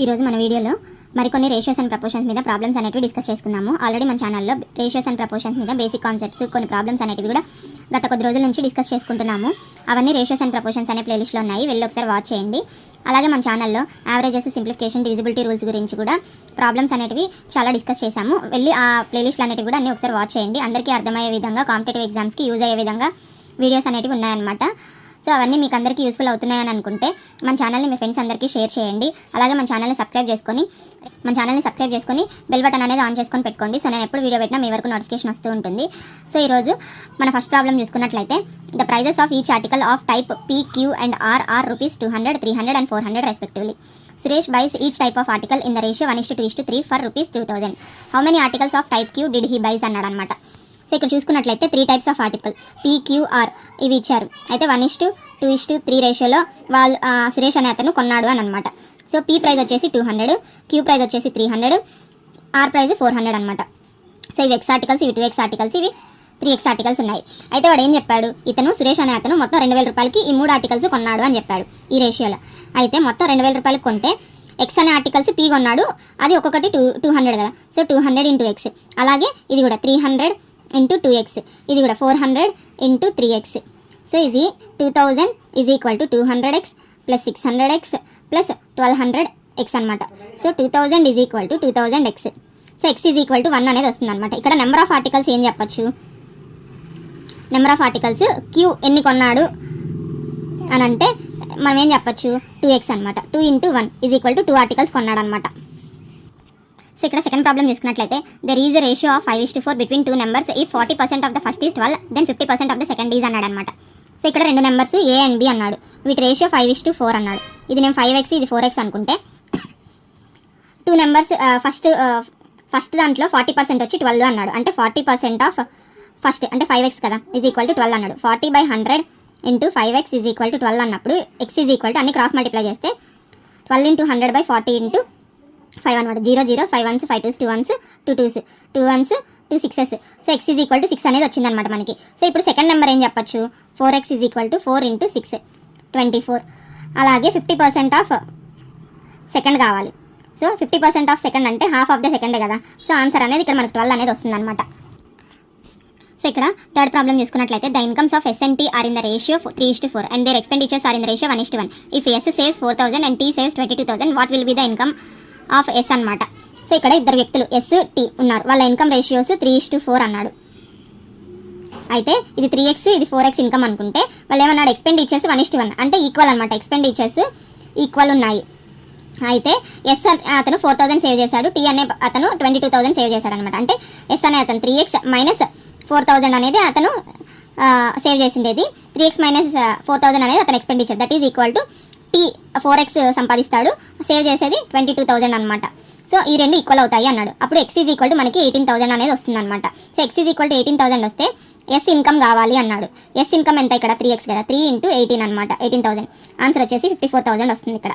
ఈరోజు మన వీడియోలో మరికొన్ని రేషియోస్ అండ్ ప్రపోర్షన్స్ మీద ప్రాబ్లమ్స్ అనేవి డిస్కస్ చేసుకుందాము. ఆల్రెడీ మన ఛానల్లో రేషియోస్ అండ్ ప్రపోర్షన్స్ మీద బేసిక్ కాన్సెప్ట్స్ కొన్ని ప్రాబ్లమ్స్ అనేవి కూడా గత కొద్ది రోజుల నుంచి డిస్కస్ చేసుకుంటున్నాము. అవన్నీ రేషియోస్ అండ్ ప్రపోర్షన్స్ అనే ప్లేలిస్ట్లో ఉన్నాయి, వెళ్ళి ఒకసారి వాచ్ చేయండి. అలాగే మన ఛానల్లో యావరేజెస్, సింప్లిఫికేషన్, డివిజిబిలిటీ రూల్స్ గురించి కూడా ప్రాబ్లమ్స్ అనేవి చాలా డిస్కస్ చేశాము. వెళ్ళి ఆ ప్లేలిస్ట్లు అనేవి కూడా అన్నీ ఒకసారి వాచ్ చేయండి. అందరికీ అర్థమయ్యే విధంగా, కాంపిటేటివ్ ఎగ్జామ్స్కి యూజ్ అయ్యే విధంగా వీడియోస్ అనేవి ఉన్నాయన్నమాట. సో అవన్నీ మీకు అందరికీ యూస్ఫుల్ అవుతున్నాయని అనుకుంటే మన ఛానల్ని మీ ఫ్రెండ్స్ అందరికీ షేర్ చేయండి. అలాగే మన ఛానల్ని సబ్స్క్రైబ్ చేసుకొని బెల్ బటన్ అనేది ఆన్ చేసుకొని పెట్టుకోండి. సో నేను ఎప్పుడు వీడియో పెట్టినా మీ వరకు నోటిఫికేషన్ వస్తూ ఉంటుంది. సో ఈరోజు మన ఫస్ట్ ప్రాబ్లం చూసుకున్నట్లయితే the prices of each article of type P, Q and R are rupees 200, 300 and 400 respectively. Suresh buys each type of article in the ratio 1:2:3 for rupees 2000. How many articles of type Q did he buy అన్నాడు అనమాట. So ఇక్కడ చూసుకున్నట్లయితే 3 types of article P, Q, R ఇవి ఇచ్చారు. అయితే 1:2:3 రేషియోలో వాళ్ళు సురేష్ అనే అతను కొన్నాడు అని అనమాట. సో P ప్రైస్ వచ్చేసి 200, Q ప్రైస్ వచ్చేసి 300, R ప్రైస్ 400 అనమాట. సో ఇవి X ఆర్టికల్స్, ఇవి 2X ఆర్టికల్స్, ఇవి 3X ఆర్టికల్స్ ఉన్నాయి. అయితే వాడు ఏం చెప్పాడు, ఇతను సురేష్ అనే అతను మొత్తం 2000 రూపాయలకి ఈ 3 ఆర్టికల్స్ కొన్నాడు అని చెప్పాడు ఈ రేషియోలో. అయితే మొత్తం 2000 రూపాయలకి కొంటే X అనే ఆర్టికల్స్ P కొన్నాడు, అది ఒక్కొక్కటి 200 కదా. So 200 × X. అలాగే ఇది కూడా 300 × 2X, ఇది కూడా 400 × 3X. సో ఇది 2000 is equal to 200X plus 600X plus 1200X అనమాట. So 2000 is equal to 2000X. So X is equal to 1 అనేది వస్తుంది అనమాట. ఇక్కడ నెంబర్ ఆఫ్ ఆర్టికల్స్ ఏం చెప్పచ్చు, నెంబర్ ఆఫ్ ఆర్టికల్స్ Q ఎన్ని కొన్నాడు అని అంటే మనం ఏం చెప్పచ్చు, 2X అనమాట. 2 × 1 ఈజ్ ఈక్వల్ టు 2 ఆర్టికల్స్ కొన్నాడు అనమాట. సో ఇక్కడ సెకండ్ ప్రాబ్లం చూసుకున్నట్లయితే there is a ratio of 5:4 between 2 numbers if 40% of the first is 12 then 50% of the second is అన్నాడు అనమాట. సో ఇక్కడ రెండు నెంబర్స్ A అండ్ B అన్నాడు, వీటి రేషియో 5:4 అన్నాడు. ఇది నేను 5X, ఇది 4X అనుకుంటే 2 నెంబర్స్ ఫస్ట్ దాంట్లో 40% వచ్చి 12 అన్నాడు. అంటే 40% ఆఫ్ ఫస్ట్ అంటే 5X కదా, ఈజ్ ఈక్వల్ టు 12 అన్నాడు. 40/100 × 5X ఈజ్ ఈక్వల్ టు 12 అన్నప్పుడు X ఈజ్ ఈక్వల్ టు అన్ని క్రాస్ మల్టిప్లై చేస్తే 12 × 100/40 × 5 అనమాట. 0 0 5 1s 5 2s 2 1s 2 2s 2 1s 2 6s. So X is equal to 6 అనేది వచ్చిందనమాట మనకి. సో ఇప్పుడు సెకండ్ నెంబర్ ఏం చెప్పచ్చు, 4X ఈజ్ ఈక్వల్ టు 4 × 6 24. అలాగే 50% ఆఫ్ సెకండ్ కావాలి. సో 50% ఆఫ్ సెకండ్ అంటే హాఫ్ ఆఫ్ ద సెకండే కదా. సో ఆన్సర్ అనేది ఇక్కడ మనకు 12 అనేది వస్తుంది అనమాట. సో ఇక్కడ థర్డ్ ప్రాబ్లం చూసుకున్నట్లయితే the incomes of S&T are in the ratio 3:4 and their expenditures are in the ratio 1:1. If S saves 4000 and T saves 22,000 what will be the income of S అనమాట. So ఇక్కడ ఇద్దరు వ్యక్తులు S, T ఉన్నారు, వాళ్ళ income ratios 3:4 అన్నాడు. అయితే ఇది 3X, ఇది 4X ఇన్కమ్ అనుకుంటే వాళ్ళు ఏమన్నాడు, ఎక్స్పెండిచర్స్ 1:1 అంటే ఈక్వల్ అనమాట. ఎక్స్పెండిచర్స్ ఈక్వల్ ఉన్నాయి. అయితే S అతను 4000 సేవ్ చేశాడు, T అనే అతను 22,000 సేవ్ చేశాడు అనమాట. అంటే S అనే అతను 3X మైనస్ 4000 అనేది అతను సేవ్ చేసిండేది, 3X మైనస్ 4000 అనేది అతను expenditure, that is equal to T 4X సంపాదిస్తాడు, సేవ్ చేసేది 22,000 అనమాట. సో ఈ రెండు ఈక్వల్ అవుతాయి అన్నాడు. అప్పుడు X ఈజ్ ఈక్వల్ టు మనకి 18,000 అనేది వస్తుంది అనమాట. So X is equal to 18,000 వస్తే S ఇన్కమ్ కావాలి అన్నాడు. S ఇన్కమ్ ఎంత ఇక్కడ 3X కదా, 3 × 18 అనమాట, 18,000. ఆన్సర్ వచ్చేసి 54,000 వస్తుంది ఇక్కడ.